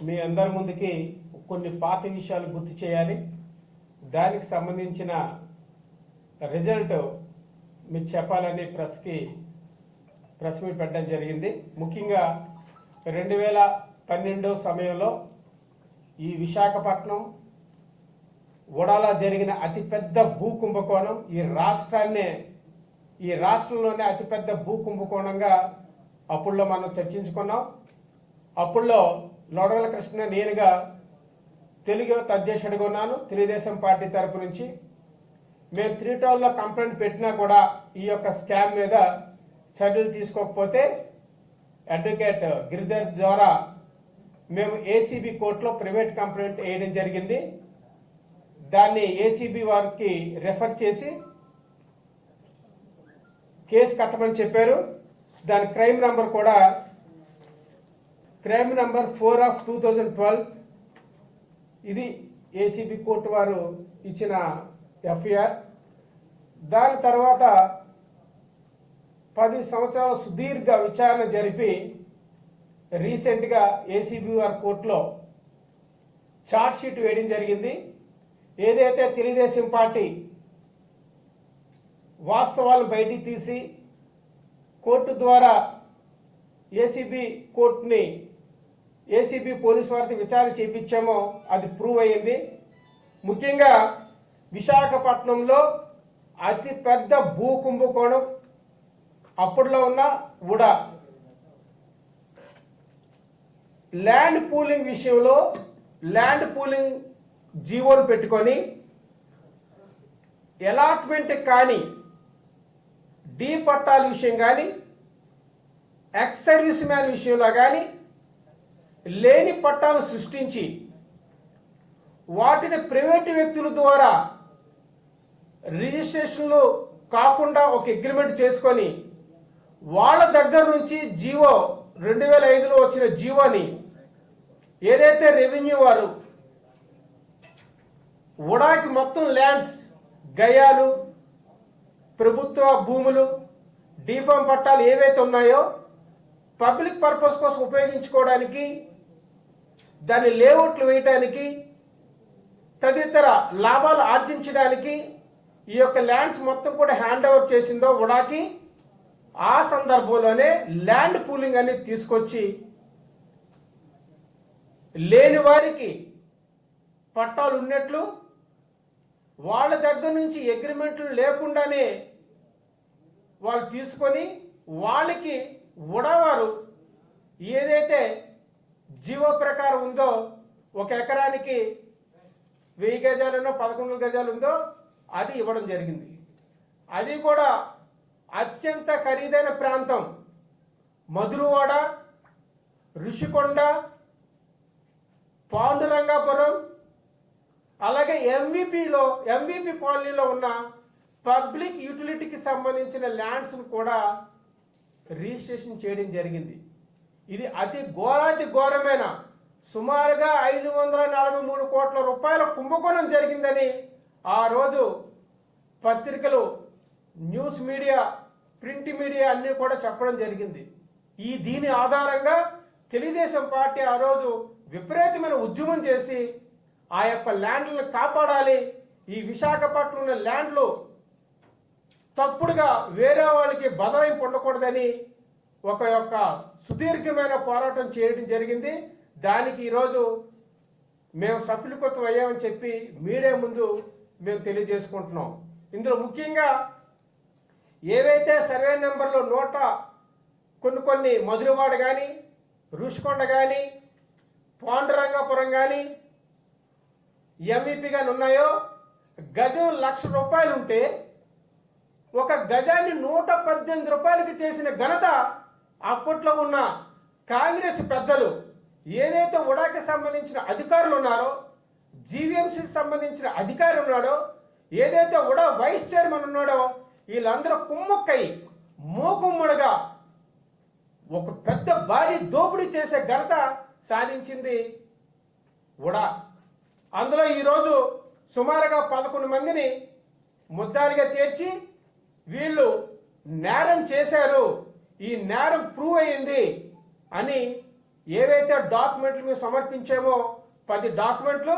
మీ అందరి ముందుకి కొన్ని పాత విషయాలు గుర్తు చేయాలి. దానికి సంబంధించిన రిజల్ట్ మీకు చెప్పాలని ప్రెస్ మీట్ పెట్టడం జరిగింది. ముఖ్యంగా 2012 సమయంలో ఈ విశాఖపట్నం ఉడాలా జరిగిన అతిపెద్ద భూ కుంభకోణం ఈ రాష్ట్రంలోనే అతిపెద్ద భూ కుంభకోణంగా అప్పుల్లో మనం చర్చించుకున్నాం. అప్పుల్లో లోడగల కృష్ణ నేనుగా తెలుగు యువత అధ్యక్షుడిగా ఉన్నాను, తెలుగుదేశం పార్టీ తరపు నుంచి. మేము 3 టౌన్లో కంప్లైంట్ పెట్టినా కూడా ఈ యొక్క స్కామ్ మీద చర్యలు తీసుకోకపోతే అడ్వకేట్ గిరిధర్ ద్వారా మేము ఏసీబీ కోర్టులో ప్రైవేట్ కంప్లైంట్ వేయడం జరిగింది. దాన్ని ఏసీబీ వారికి రెఫర్ చేసి కేసు కట్టమని చెప్పారు. దాని క్రైమ్ నంబర్ 4/2012. ఇది ఏసీబీ కోర్టు వారు ఇచ్చిన ఎఫ్ఐఆర్. దాని తర్వాత 10 సంవత్సరాల సుదీర్ఘ విచారణ జరిపి రీసెంట్గా ఏసీబీ వారి కోర్టులో ఛార్జ్ షీట్ వేయడం జరిగింది. ఏదైతే తెలుగుదేశం పార్టీ వాస్తవాలు బయటికి తీసి కోర్టు ద్వారా ఏసీబీ పోలీసు వారితో విచారణ చేయించామో అది ప్రూవ్ అయ్యింది. ముఖ్యంగా విశాఖపట్నంలో అతి పెద్ద భూ కుంభకోణం అప్పట్లో ఉన్న ఉడా ల్యాండ్ పూలింగ్ విషయంలో ల్యాండ్ పూలింగ్ జీవోలు పెట్టుకొని అలాట్మెంట్ కానీ డీ పట్టాల విషయం కానీ ఎక్స్ సర్వీస్ మ్యాన్ విషయంలో కానీ లేని పట్టాలు సృష్టించి వాటిని ప్రైవేటు వ్యక్తుల ద్వారా రిజిస్ట్రేషన్లు కాకుండా ఒక అగ్రిమెంట్ చేసుకొని వాళ్ళ దగ్గర నుంచి జీవో 2005లో వచ్చిన జీవోని ఏదైతే రెవెన్యూ వారు ఉడాకి మొత్తం ల్యాండ్స్ గయాలు ప్రభుత్వ భూములు డీఫామ్ పట్టాలు ఏవైతే ఉన్నాయో పబ్లిక్ పర్పస్ కోసం ఉపయోగించుకోవడానికి దాన్ని లేఅవుట్లు వేయడానికి తదితర లాభాలు ఆర్జించడానికి ఈ యొక్క ల్యాండ్స్ మొత్తం కూడా హ్యాండ్ ఓవర్ చేసిందో ఉడాకి. ఆ సందర్భంలోనే ల్యాండ్ పూలింగ్ అనేది తీసుకొచ్చి లేని వారికి పట్టాలు ఉన్నట్లు వాళ్ళ దగ్గర నుంచి అగ్రిమెంట్లు లేకుండానే వాళ్ళు తీసుకొని వాళ్ళకి ఉడవారు ఏదైతే జీవో ప్రకారం ఉందో 1 ఎకరానికి 1000 గజాలునో 11 గజాలు ఉందో అది ఇవ్వడం జరిగింది. అది కూడా అత్యంత ఖరీదైన ప్రాంతం మధురవాడ, ఋషికొండ, పాండురంగాపురం, అలాగే ఎంవిపి కాలనీలో ఉన్న పబ్లిక్ యూటిలిటీకి సంబంధించిన ల్యాండ్స్ను కూడా రిజిస్ట్రేషన్ చేయడం జరిగింది. ఇది అతి ఘోరమైన సుమారుగా 543 కోట్ల రూపాయల కుంభకోణం జరిగిందని ఆ రోజు పత్రికలు, న్యూస్ మీడియా, ప్రింట్ మీడియా అన్నీ కూడా చెప్పడం జరిగింది. దీని ఆధారంగా తెలుగుదేశం పార్టీ ఆ రోజు విపరీతమైన ఉద్యమం చేసి ఆ యొక్క ల్యాండ్లను కాపాడాలి, ఈ విశాఖపట్నంలో ల్యాండ్లు తప్పుడుగా వేరే వాళ్ళకి బదలాయింపు ఉండకూడదని ఒక సుదీర్ఘమైన పోరాటం చేయడం జరిగింది. దానికి ఈరోజు మేము సఫలీకృతం అయ్యామని చెప్పి మీడియా ముందు మేము తెలియజేసుకుంటున్నాం. ఇందులో ముఖ్యంగా ఏవైతే సర్వే నెంబర్లో కొన్ని మధురవాడ కానీ, ఋషికొండ కానీ, పాండురంగాపురం కానీ, ఎంవిపి కానీ ఉన్నాయో గజం ₹1,00,000 ఉంటే ఒక గజాన్ని 118 రూపాయలకి చేసిన ఘనత అప్పట్లో ఉన్న కాంగ్రెస్ పెద్దలు, ఏదైతే ఉడాకి సంబంధించిన అధికారులు ఉన్నారో, జీవీఎంసీకి సంబంధించిన అధికారి ఉన్నాడో, ఏదైతే ఉడా వైస్ చైర్మన్ ఉన్నాడో వీళ్ళందరూ కుమ్మక్కై మూకుమ్మడిగా ఒక పెద్ద భారీ దోపిడీ చేసే ఘనత సాధించింది ఉడా. అందులో ఈరోజు సుమారుగా 11 మందిని ముద్దాలుగా తీర్చి వీళ్ళు నేరం చేశారు, ఈ నేరం ప్రూవ్ అయ్యింది అని ఏవైతే డాక్యుమెంట్లు మేము సమర్పించామో 10 డాక్యుమెంట్లు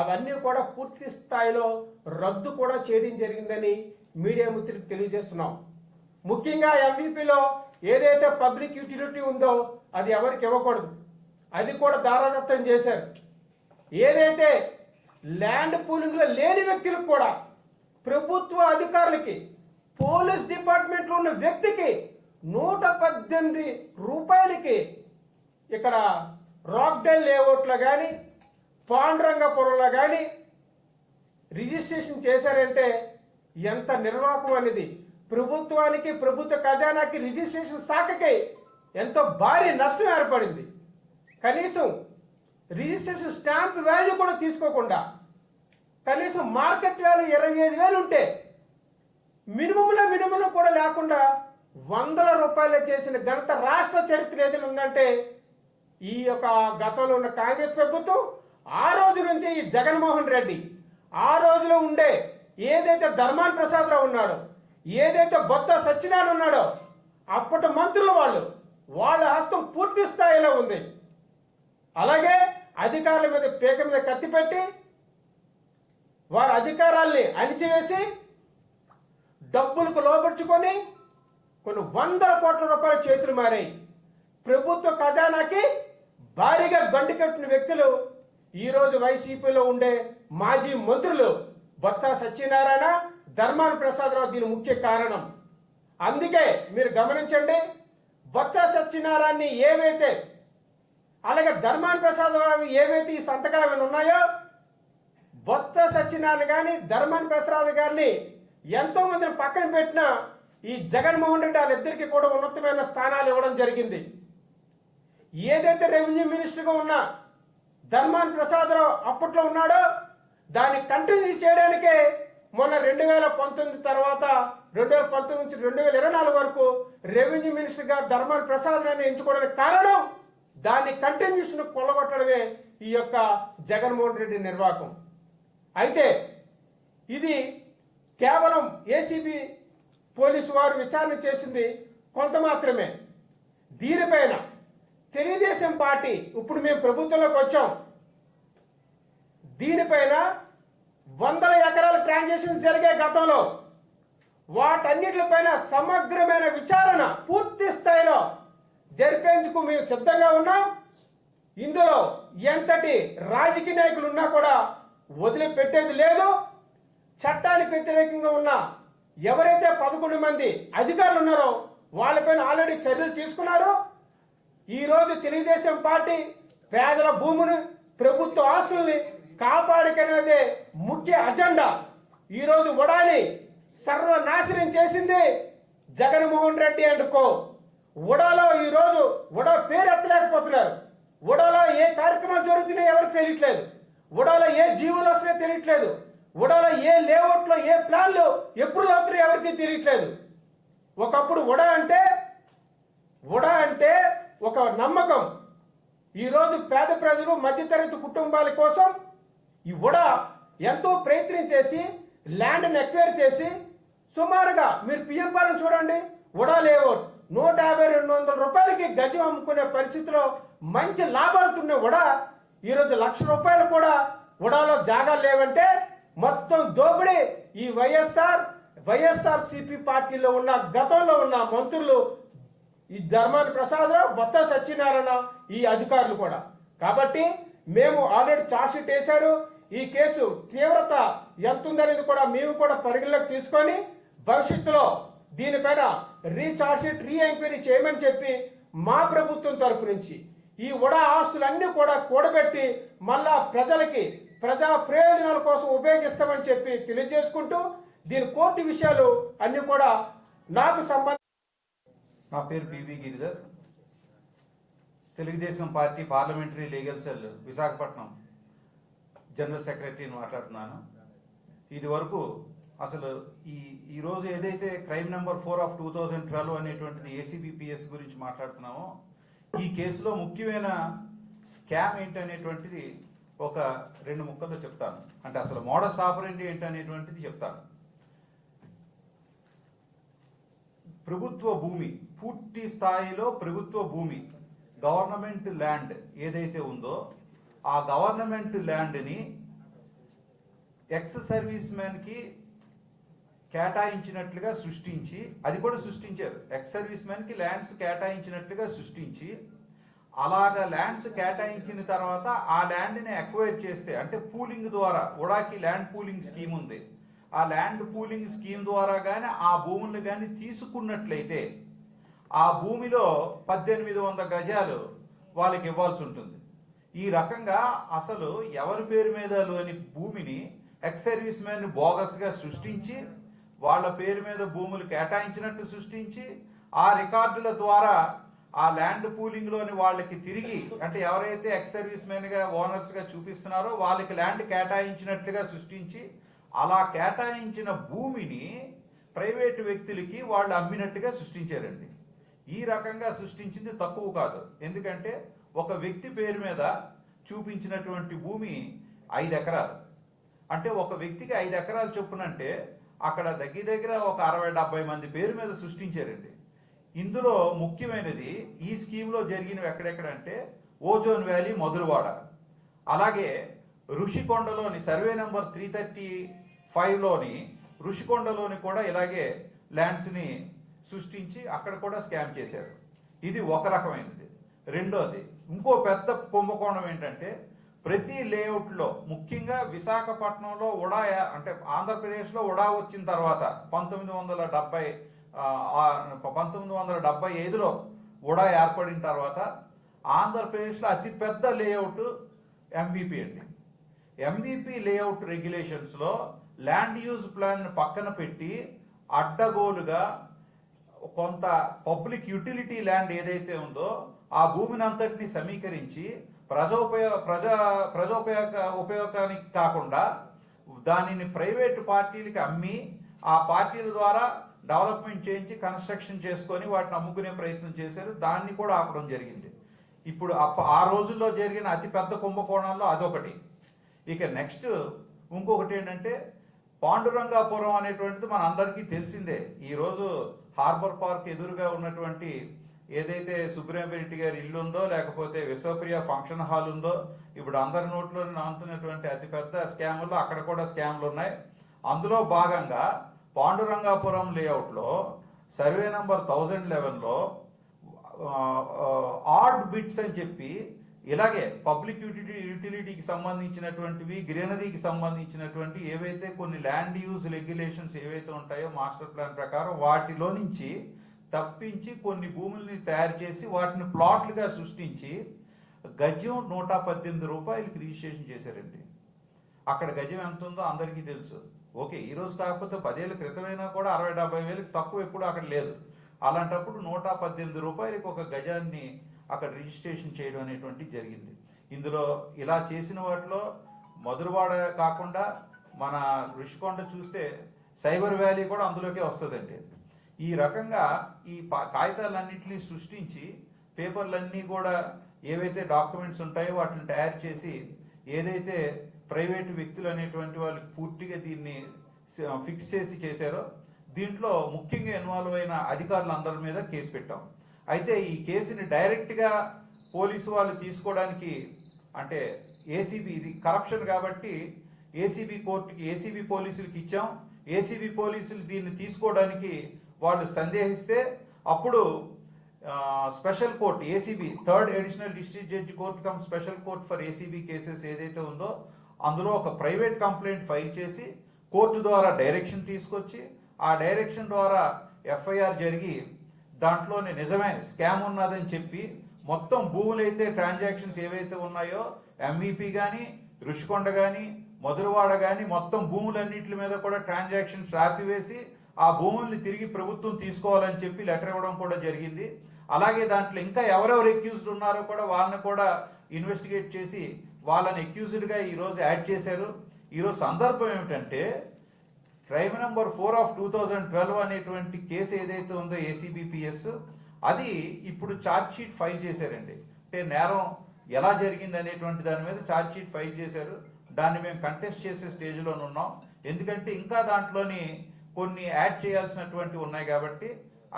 అవన్నీ కూడా పూర్తి స్థాయిలో రద్దు కూడా చేయడం జరిగిందని మీడియా మిత్రులకు తెలియజేస్తున్నాం. ముఖ్యంగా ఎంవిపిలో ఏదైతే పబ్లిక్ యూటిలిటీ ఉందో అది ఎవరికి ఇవ్వకూడదు, అది కూడా దారాదత్తం చేశారు. ఏదైతే ల్యాండ్ పూలింగ్లో లేని వ్యక్తులకు కూడా ప్రభుత్వ అధికారులకి పోలీస్ డిపార్ట్మెంట్లో ఉన్న వ్యక్తికి 118 రూపాయలకి ఇక్కడ రాక్డెల్ లేఅవుట్లో కానీ పాండురంగపురంలో కానీ రిజిస్ట్రేషన్ చేశారంటే ఎంత నిర్వాహకం అనేది ప్రభుత్వానికి, ప్రభుత్వ ఖజానాకి, రిజిస్ట్రేషన్ శాఖకి ఎంతో భారీ నష్టం ఏర్పడింది. కనీసం రిజిస్ట్రేషన్ స్టాంప్ వాల్యూ కూడా తీసుకోకుండా కనీసం మార్కెట్ వాల్యూ 25,000 ఉంటే మినిమంలో కూడా లేకుండా వందల రూపాయలు చేసిన ఘనత రాష్ట్ర చరిత్ర ఏదైనా ఉందంటే ఈ యొక్క గతంలో ఉన్న కాంగ్రెస్ ప్రభుత్వం, ఆ రోజు నుంచి ఈ జగన్మోహన్ రెడ్డి, ఆ రోజులో ఉండే ఏదైతే ధర్మాన ప్రసాదరావు ఉన్నాడో, ఏదైతే బొత్స సత్యనారాయణ ఉన్నాడో అప్పటి మంత్రులు వాళ్ళ హస్తం పూర్తి స్థాయిలో ఉంది. అలాగే అధికారుల మీద పీక మీద కత్తి పెట్టి వారి అధికారాల్ని అణిచివేసి డబ్బులకు లోపరుచుకొని కొన్ని 100 కోట్ల రూపాయల చేతులు మారాయి. ప్రభుత్వ ఖజానాకి భారీగా గండి కట్టిన వ్యక్తులు ఈరోజు వైసీపీలో ఉండే మాజీ మంత్రులు బొత్స సత్యనారాయణ, ధర్మాన ప్రసాదరావు దీని ముఖ్య కారణం. అందుకే మీరు గమనించండి, బొత్స సత్యనారాయణని ఏవైతే, అలాగే ధర్మాన ప్రసాదరావు ఏవైతే ఈ సంతకాలు ఉన్నాయో, బొత్స సత్యనారాయణ కానీ ధర్మాన ప్రసాద్ గారిని ఎంతో మందిని పక్కన పెట్టిన ఈ జగన్మోహన్ రెడ్డి వాళ్ళిద్దరికీ కూడా ఉన్నతమైన స్థానాలు ఇవ్వడం జరిగింది. ఏదైతే రెవెన్యూ మినిస్టర్గా ఉన్న ధర్మాన ప్రసాదరావు అప్పట్లో ఉన్నాడో దాన్ని కంటిన్యూ చేయడానికే మొన్న 2019 తర్వాత 2019 నుంచి 2024 వరకు రెవెన్యూ మినిస్టర్గా ధర్మాన ప్రసాద్ గారిని ఎంచుకోవడానికి కారణం దాన్ని కంటిన్యూషన్ కొల్లగొట్టడమే ఈ యొక్క జగన్మోహన్ రెడ్డి నిర్వాహకం. అయితే ఇది కేవలం ఏసీబీ పోలీసు వారు విచారణ చేసింది కొంత మాత్రమే. దీనిపైన తెలుగుదేశం పార్టీ ఇప్పుడు మేము ప్రభుత్వంలోకి వచ్చాం, దీనిపైన 100 ఎకరాల ట్రాన్సాక్షన్స్ జరిగే గతంలో వాటన్నిటిపైన సమగ్రమైన విచారణ పూర్తి స్థాయిలో జరిపేందుకు మేము సిద్ధంగా ఉన్నాం. ఇందులో ఎంతటి రాజకీయ నాయకులు ఉన్నా కూడా వదిలిపెట్టేది లేదు. చట్టానికి వ్యతిరేకంగా ఉన్న ఎవరైతే 11 మంది అధికారులు ఉన్నారో వాళ్ళపైన ఆల్రెడీ చర్యలు తీసుకున్నారు. ఈరోజు తెలుగుదేశం పార్టీ పేదల భూమిని, ప్రభుత్వ ఆస్తుల్ని కాపాడుకునేదే ముఖ్య అజెండా. ఈరోజు ఉడాని సర్వనాశనం చేసింది జగన్మోహన్ రెడ్డి అండ్ కో. ఉడాలో ఈరోజు ఉడా పేరు ఎత్తలేకపోతున్నారు. ఉడాలో ఏ కార్యక్రమాలు జరుగుతున్నాయో ఎవరికి తెలియట్లేదు. ఉడాలో ఏ జీవులు వస్తున్నాయో తెలియట్లేదు. ఉడాలో ఏ లేఅవుట్లో ఏ ప్లాన్లు ఎప్పుడు అవుతున్నాయో ఎవరికి తెలియట్లేదు. ఒకప్పుడు ఉడా అంటే ఒక నమ్మకం. ఈరోజు పేద ప్రజలు, మధ్యతరగతి కుటుంబాల కోసం ఈ ఉడా ఎంతో ప్రయత్నం చేసి ల్యాండ్ని ఎక్వైర్ చేసి సుమారుగా మీరు పిఎం పాలన చూడండి, ఉడా లేఅవుట్ 150-200 రూపాయలకి గజం అమ్ముకునే పరిస్థితిలో మంచి లాభాలుతున్న ఉడా ఈరోజు ₹1,00,000 కూడా ఉడాలో జాగాలు లేవంటే మొత్తం దోపిడీ ఈ వైఎస్ఆర్సీపీ పార్టీలో ఉన్న గతంలో ఉన్న మంత్రులు, ఈ ధర్మాన ప్రసాదరావు, బొత్స సత్యనారాయణ, ఈ అధికారులు కూడా. కాబట్టి మేము ఆల్రెడీ ఛార్జ్షీట్ వేశారు. ఈ కేసు తీవ్రత ఎంత ఉందనేది కూడా మేము కూడా పరిగణలోకి తీసుకొని భవిష్యత్తులో దీనిపైన రీఛార్జ్షీట్, ఎంక్వైరీ చేయమని చెప్పి మా ప్రభుత్వం తరపు నుంచి ఈ ఉడా ఆస్తులన్నీ కూడా కూడబెట్టి మళ్ళా ప్రజలకి ప్రజా ప్రయోజనాల కోసం ఉపయోగిస్తామని చెప్పి తెలియజేసుకుంటూ దీని కోర్టు విషయాలు అన్ని కూడా నాకు సంబంధించి. నా పేరు PV Giridhar, Telugu Desam party parliamentary legal cell Visakhapatnam general సెక్రటరీని మాట్లాడుతున్నాను. ఇది వరకు అసలు ఈరోజు ఏదైతే క్రైమ్ నెంబర్ 4/2012 అనేటువంటిది ఏసీబీపీఎస్ గురించి మాట్లాడుతున్నామో, ఈ కేసులో ముఖ్యమైన స్కామ్ ఏంటనేటువంటిది ఒక 2 ముక్కల్లో చెప్తాను. అంటే అసలు మోడస్ ఆపరెండి ఏంటనేటువంటిది చెప్తాను. ప్రభుత్వ భూమి, పూర్తి స్థాయిలో ప్రభుత్వ భూమి గవర్నమెంట్ ల్యాండ్ ఏదైతే ఉందో ఆ గవర్నమెంట్ ల్యాండ్ని ఎక్స్ సర్వీస్ మ్యాన్కి కేటాయించినట్లుగా సృష్టించి, అది కూడా సృష్టించారు, ఎక్స్ సర్వీస్ మ్యాన్కి ల్యాండ్స్ కేటాయించినట్లుగా సృష్టించి, అలాగా ల్యాండ్స్ కేటాయించిన తర్వాత ఆ ల్యాండ్ని అక్వైర్ చేస్తే, అంటే పూలింగ్ ద్వారా, ఉడాకి ల్యాండ్ పూలింగ్ స్కీమ్ ఉంది, ఆ ల్యాండ్ పూలింగ్ స్కీమ్ ద్వారా కానీ ఆ భూములను కానీ తీసుకున్నట్లయితే ఆ భూమిలో 1800 గజాలు వాళ్ళకి ఇవ్వాల్సి ఉంటుంది. ఈ రకంగా అసలు ఎవరి పేరు మీద లేని భూమిని ఎక్స్ సర్వీస్ మ్యాన్ బోగస్గా సృష్టించి వాళ్ళ పేరు మీద భూములు కేటాయించినట్టు సృష్టించి ఆ రికార్డుల ద్వారా ఆ ల్యాండ్ పూలింగ్లోని వాళ్ళకి తిరిగి, అంటే ఎవరైతే ఎక్స్ సర్వీస్ మ్యాన్గా ఓనర్స్గా చూపిస్తున్నారో వాళ్ళకి ల్యాండ్ కేటాయించినట్లుగా సృష్టించి అలా కేటాయించిన భూమిని ప్రైవేటు వ్యక్తులకి వాళ్ళు అమ్మినట్టుగా సృష్టించారండి. ఈ రకంగా సృష్టించింది తక్కువ కాదు. ఎందుకంటే ఒక వ్యక్తి పేరు మీద చూపించినటువంటి భూమి 5 ఎకరాలు, అంటే ఒక వ్యక్తికి 5 ఎకరాలు చొప్పునంటే అక్కడ దగ్గర ఒక 60-70 మంది పేరు మీద సృష్టించారండి. ఇందులో ముఖ్యమైనది ఈ స్కీమ్లో జరిగినవి ఎక్కడెక్కడంటే ఓజోన్ వ్యాలీ, మధురవాడ, అలాగే ఋషికొండలోని సర్వే నెంబర్ 335లోని ఋషికొండలోని కూడా ఇలాగే ల్యాండ్స్ని సృష్టించి అక్కడ కూడా స్కామ్ చేశారు. ఇది ఒక రకమైనది. రెండోది, ఇంకో పెద్ద కుంభకోణం ఏంటంటే ప్రతి లేఅవుట్లో, ముఖ్యంగా విశాఖపట్నంలో ఉడా, అంటే ఆంధ్రప్రదేశ్లో ఉడా వచ్చిన తర్వాత 1975లో ఉడా ఏర్పడిన తర్వాత ఆంధ్రప్రదేశ్లో అతిపెద్ద లేఅవుట్ ఎంవిపి అండి. ఎంవిపి లేఅవుట్ రెగ్యులేషన్స్లో ల్యాండ్ యూజ్ ప్లాన్ పక్కన పెట్టి అడ్డగోలుగా కొంత పబ్లిక్ యూటిలిటీ ల్యాండ్ ఏదైతే ఉందో ఆ భూమిని అంతటిని సమీకరించి ఉపయోగానికి కాకుండా దానిని ప్రైవేటు పార్టీలకి అమ్మి ఆ పార్టీల ద్వారా డెవలప్మెంట్ చేయించి కన్స్ట్రక్షన్ చేసుకొని వాటిని అమ్ముకునే ప్రయత్నం చేశారు. దాన్ని కూడా ఆపడం జరిగింది. ఇప్పుడు ఆ రోజుల్లో జరిగిన అతిపెద్ద కుంభకోణంలో అదొకటి. ఇక నెక్స్ట్ ఇంకొకటి ఏంటంటే పాండురంగాపురం అనేటువంటిది మన అందరికీ తెలిసిందే. ఈరోజు హార్బర్ పార్క్ ఎదురుగా ఉన్నటువంటి ఏదైతే సుబ్రహ్మరెడ్డి గారి ఇల్లు ఉందో, లేకపోతే విశ్వప్రియ ఫంక్షన్ హాల్ ఉందో, ఇప్పుడు అందరి నోట్లో నానుతున్నటువంటి అతిపెద్ద స్కాముల్లో అక్కడ కూడా స్కామ్లు ఉన్నాయి. అందులో భాగంగా పాండురంగాపురం లేఅవుట్లో సర్వే నెంబర్ 1011లో ఆడ్ బిట్స్ అని చెప్పి ఇలాగే పబ్లిక్ యూటిలిటీకి సంబంధించినటువంటివి, గ్రీనరీకి సంబంధించినటువంటి ఏవైతే కొన్ని ల్యాండ్ యూజ్ రెగ్యులేషన్స్ ఏవైతే ఉంటాయో మాస్టర్ ప్లాన్ ప్రకారం వాటిలో నుంచి తప్పించి కొన్ని భూముల్ని తయారు చేసి వాటిని ప్లాట్లుగా సృష్టించి గజం 118 రూపాయలకి రిజిస్ట్రేషన్ చేశారండి. అక్కడ గజం ఎంత ఉందో అందరికీ తెలుసు. ఓకే, ఈరోజు కాకపోతే 10 ఏళ్ళ క్రితమైనా కూడా 60-70 వేలకు తక్కువ ఎప్పుడు అక్కడ లేదు. అలాంటప్పుడు 118 రూపాయలకి ఒక గజాన్ని అక్కడ రిజిస్ట్రేషన్ చేయడం అనేటువంటి జరిగింది. ఇందులో ఇలా చేసిన వాటిలో మధురవాడ కాకుండా మన ఋషికొండ చూస్తే సైబర్ వ్యాలీ కూడా అందులోకే వస్తుందండి. ఈ రకంగా ఈ కాగితాలన్నింటినీ సృష్టించి పేపర్లన్నీ కూడా ఏవైతే డాక్యుమెంట్స్ ఉంటాయో వాటిని తయారు చేసి ఏదైతే ప్రైవేటు వ్యక్తులు అనేటువంటి వాళ్ళకి పూర్తిగా దీన్ని ఫిక్స్ చేసి చేశారో దీంట్లో ముఖ్యంగా ఇన్వాల్వ్ అయిన అధికారులందరి మీద కేసు పెట్టాం. అయితే ఈ కేసుని డైరెక్ట్గా పోలీసు వాళ్ళు తీసుకోవడానికి, అంటే ఏసీబీ, ఇది కరప్షన్ కాబట్టి ఏసీబీ కోర్టుకి, ఏసీబీ పోలీసులకి ఇచ్చాం. ఏసీబీ పోలీసులు దీన్ని తీసుకోవడానికి వాళ్ళు సందేహిస్తే అప్పుడు special court, ACB, 3rd additional district judge court come special court for ACB cases ఏదైతే ఉందో అందులో ఒక ప్రైవేట్ కంప్లైంట్ ఫైల్ చేసి కోర్టు ద్వారా డైరెక్షన్ తీసుకొచ్చి ఆ డైరెక్షన్ ద్వారా ఎఫ్ఐఆర్ జరిగి దాంట్లోనే నిజమే స్కామ్ ఉన్నదని చెప్పి మొత్తం భూములైతే ట్రాన్సాక్షన్స్ ఏవైతే ఉన్నాయో ఎంవిపి కానీ, ఋషికొండ కానీ, మధురవాడ కానీ మొత్తం భూములన్నింటి మీద కూడా ట్రాన్సాక్షన్స్ ఆపివేసి ఆ భూముల్ని తిరిగి ప్రభుత్వం తీసుకోవాలని చెప్పి లెటర్ ఇవ్వడం కూడా జరిగింది. అలాగే దాంట్లో ఇంకా ఎవరెవరు అక్యూజ్డ్ ఉన్నారో కూడా వాళ్ళని కూడా ఇన్వెస్టిగేట్ చేసి వాళ్ళని అక్యూజ్డ్గా ఈరోజు యాడ్ చేశారు. ఈరోజు సందర్భం ఏమిటంటే క్రైమ్ నెంబర్ 4 ఆఫ్ 2012 అనేటువంటి కేసు ఏదైతే ఉందో ఏసీబీపీఎస్, అది ఇప్పుడు ఛార్జ్ షీట్ ఫైల్ చేశారండి. అంటే నేరం ఎలా జరిగింది అనేటువంటి దాని మీద ఛార్జ్ షీట్ ఫైల్ చేశారు. దాన్ని మేము కంటెస్ట్ చేసే స్టేజ్లో ఉన్నాం. ఎందుకంటే ఇంకా దాంట్లోని కొన్ని యాడ్ చేయాల్సినటువంటి ఉన్నాయి కాబట్టి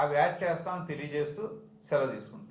అవి యాడ్ చేస్తామని తెలియజేస్తూ సెలవు తీసుకుంటున్నాం.